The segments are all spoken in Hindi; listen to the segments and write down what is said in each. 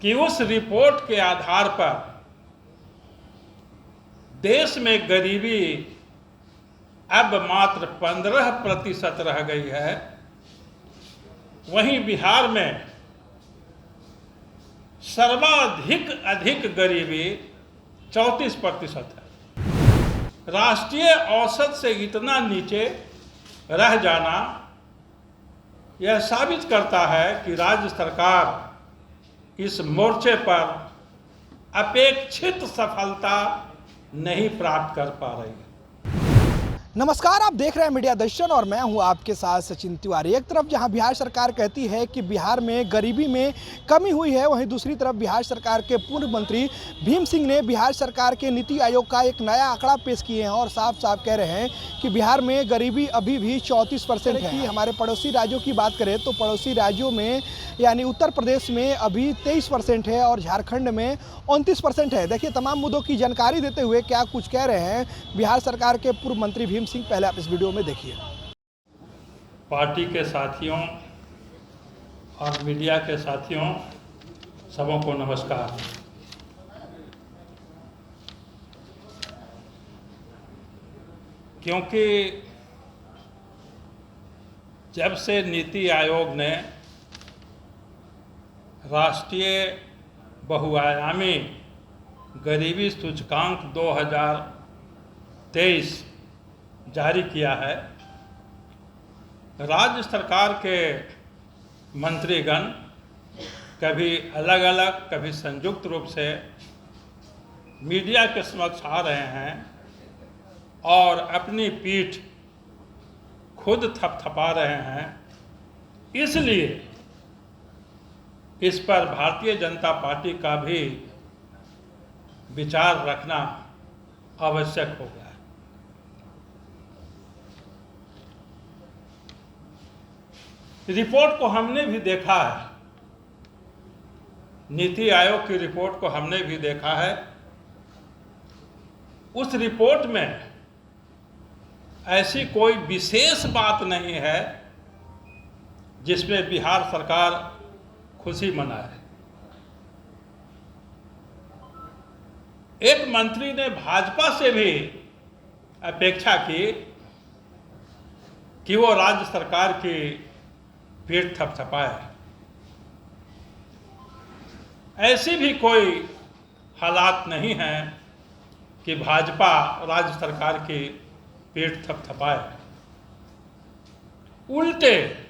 कि उस रिपोर्ट के आधार पर देश में गरीबी अब मात्र 15% रह गई है, वहीं बिहार में सर्वाधिक गरीबी 34% है। राष्ट्रीय औसत से इतना नीचे रह जाना यह साबित करता है कि राज्य सरकार इस मोर्चे पर अपेक्षित सफलता नहीं प्राप्त कर पा रही है। नमस्कार, आप देख रहे हैं मीडिया दर्शन और मैं हूं आपके साथ सचिन तिवारी। एक तरफ जहां बिहार सरकार कहती है कि बिहार में गरीबी में कमी हुई है, वहीं दूसरी तरफ बिहार सरकार के पूर्व मंत्री भीम सिंह ने बिहार सरकार के नीति आयोग का एक नया आंकड़ा पेश किए हैं और साफ साफ कह रहे हैं कि बिहार में गरीबी अभी भी 34% है। हमारे पड़ोसी राज्यों की बात करें तो पड़ोसी राज्यों में यानी उत्तर प्रदेश में अभी 23% है और झारखंड में 29% है। देखिए, तमाम मुद्दों की जानकारी देते हुए क्या कुछ कह रहे हैं बिहार सरकार के पूर्व मंत्री भीम सिंह, पहले आप इस वीडियो में देखिए। पार्टी के साथियों और मीडिया के साथियों सबों को नमस्कार। क्योंकि जब से नीति आयोग ने राष्ट्रीय बहुआयामी गरीबी सूचकांक 2023 जारी किया है, राज्य सरकार के मंत्रीगण कभी अलग अलग कभी संयुक्त रूप से मीडिया के समक्ष आ रहे हैं और अपनी पीठ खुद थपथपा रहे हैं। इसलिए इस पर भारतीय जनता पार्टी का भी विचार रखना आवश्यक हो गया है। रिपोर्ट को हमने भी देखा है, नीति आयोग की रिपोर्ट को हमने भी देखा है। उस रिपोर्ट में ऐसी कोई विशेष बात नहीं है जिसमें बिहार सरकार खुशी मनाए। एक मंत्री ने भाजपा से भी अपेक्षा की कि वो राज्य सरकार की पीठ थपथपाए। ऐसी भी कोई हालात नहीं है कि भाजपा राज्य सरकार की पीठ थपथपाए। उल्टे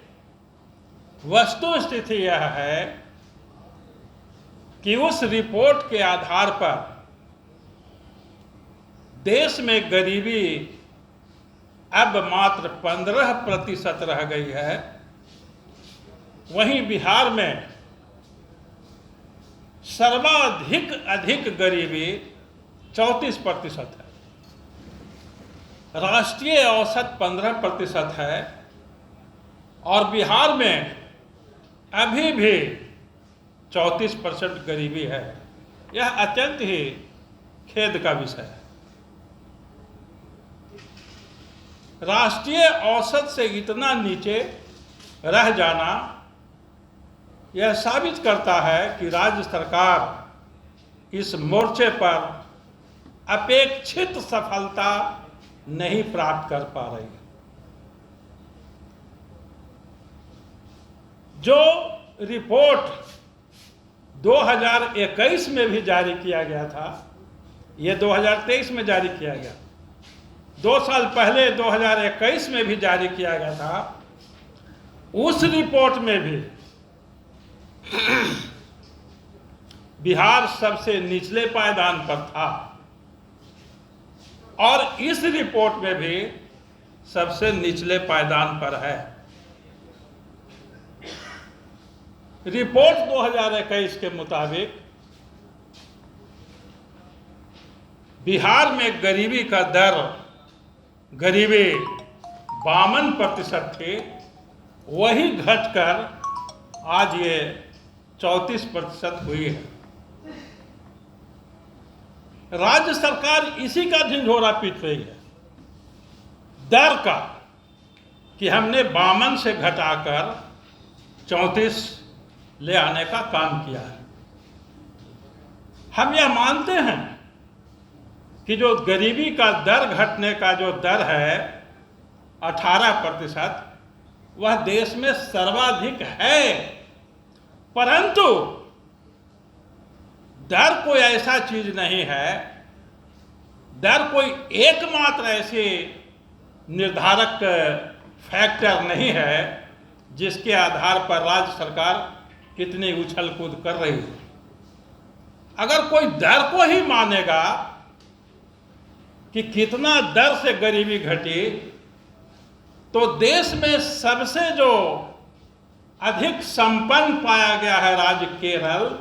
वस्तुस्थिति यह है कि उस रिपोर्ट के आधार पर देश में गरीबी अब मात्र 15% रह गई है, वहीं बिहार में सर्वाधिक गरीबी 34% है। राष्ट्रीय औसत 15% है और बिहार में अभी भी 34% गरीबी है। यह अत्यंत ही खेद का विषय है। राष्ट्रीय औसत से इतना नीचे रह जाना यह साबित करता है कि राज्य सरकार इस मोर्चे पर अपेक्षित सफलता नहीं प्राप्त कर पा रही है। जो रिपोर्ट 2021 में भी जारी किया गया था, यह 2023 में जारी किया गया। 2 साल पहले 2021 में भी जारी किया गया था। उस रिपोर्ट में भी बिहार सबसे निचले पायदान पर था और इस रिपोर्ट में भी सबसे निचले पायदान पर है। रिपोर्ट 2021 के मुताबिक बिहार में गरीबी का दर 52% थी, वही घटकर आज ये 34% हुई है। राज्य सरकार इसी का झिंझोरा पीट रही है, दर का, कि हमने 52 से घटाकर 34 ले आने का काम किया है। हम यह मानते हैं कि जो गरीबी का दर घटने का जो दर है 18%, वह देश में सर्वाधिक है। परंतु दर कोई ऐसा चीज नहीं है, दर कोई एकमात्र ऐसे निर्धारक फैक्टर नहीं है जिसके आधार पर राज्य सरकार कितनी उछल कूद कर रही है। अगर कोई दर को ही मानेगा कि कितना दर से गरीबी घटी, तो देश में सबसे जो अधिक संपन्न पाया गया है राज्य केरल,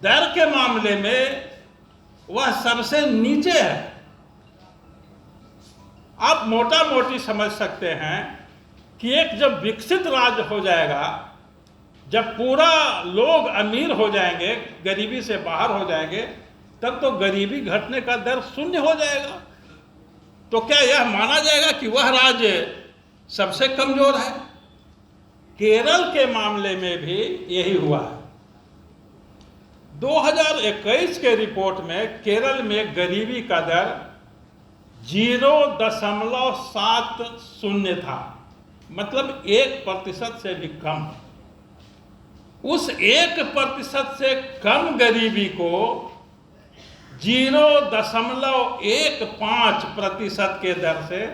दर के मामले में वह सबसे नीचे है। आप मोटा मोटी समझ सकते हैं कि एक जब विकसित राज्य हो जाएगा, जब पूरा लोग अमीर हो जाएंगे, गरीबी से बाहर हो जाएंगे, तब तो गरीबी घटने का दर शून्य हो जाएगा। तो क्या यह माना जाएगा कि वह राज्य सबसे कमजोर है? केरल के मामले में भी यही हुआ है। 2021 के रिपोर्ट में केरल में गरीबी का दर 0.70 था, मतलब 1% से भी कम। उस 1% से कम गरीबी को 0.15% के दर से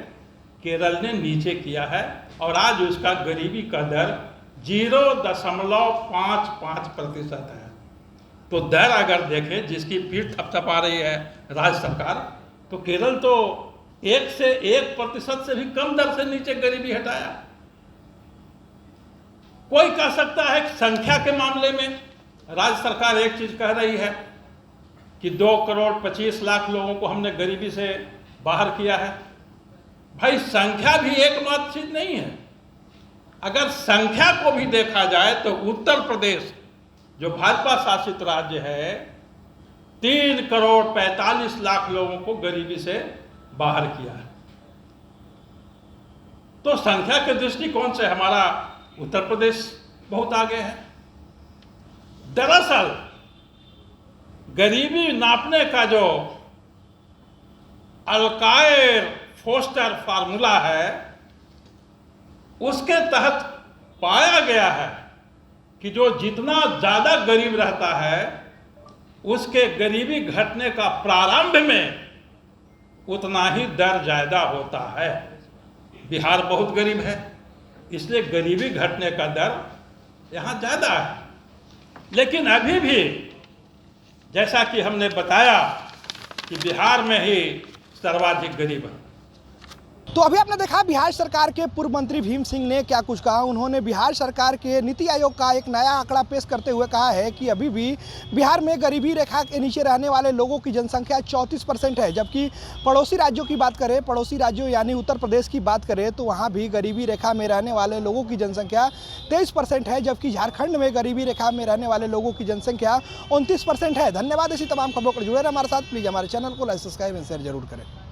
केरल ने नीचे किया है, और आज उसका गरीबी का दर 0.55% है। तो दर अगर देखें जिसकी पीठ थपथपा रही है राज्य सरकार, तो केरल तो 1% से भी कम दर से नीचे गरीबी हटाया। कोई कह सकता है कि संख्या के मामले में राज्य सरकार एक चीज कह रही है कि 2.25 करोड़ लोगों को हमने गरीबी से बाहर किया है। भाई, संख्या भी एकमात्र चीज नहीं है। अगर संख्या को भी देखा जाए तो उत्तर प्रदेश जो भाजपा शासित राज्य है, 3.45 करोड़ लोगों को गरीबी से बाहर किया है। तो संख्या के दृष्टिकोण से हमारा उत्तर प्रदेश बहुत आगे है। दरअसल गरीबी नापने का जो अल्कायर फोस्टर फार्मूला है, उसके तहत पाया गया है कि जो जितना ज्यादा गरीब रहता है, उसके गरीबी घटने का प्रारंभ में उतना ही दर ज्यादा होता है। बिहार बहुत गरीब है, इसलिए गरीबी घटने का दर यहाँ ज्यादा है। लेकिन अभी भी जैसा कि हमने बताया कि बिहार में ही सर्वाधिक गरीब है। तो अभी आपने देखा बिहार सरकार के पूर्व मंत्री भीम सिंह ने क्या कुछ कहा। उन्होंने बिहार सरकार के नीति आयोग का एक नया आंकड़ा पेश करते हुए कहा है कि अभी भी बिहार में गरीबी रेखा के नीचे रहने वाले लोगों की जनसंख्या 34% है, जबकि पड़ोसी राज्यों की बात करें, पड़ोसी राज्यों यानी उत्तर प्रदेश की बात करें, तो वहाँ भी गरीबी रेखा में रहने वाले लोगों की जनसंख्या 23% है, जबकि झारखंड में गरीबी रेखा में रहने वाले लोगों की जनसंख्या 29% है। धन्यवाद। इसी तमाम खबरों पर जुड़े रहें हमारे साथ। प्लीज़ हमारे चैनल को लाइक, सब्सक्राइब एंड शेयर जरूर करें।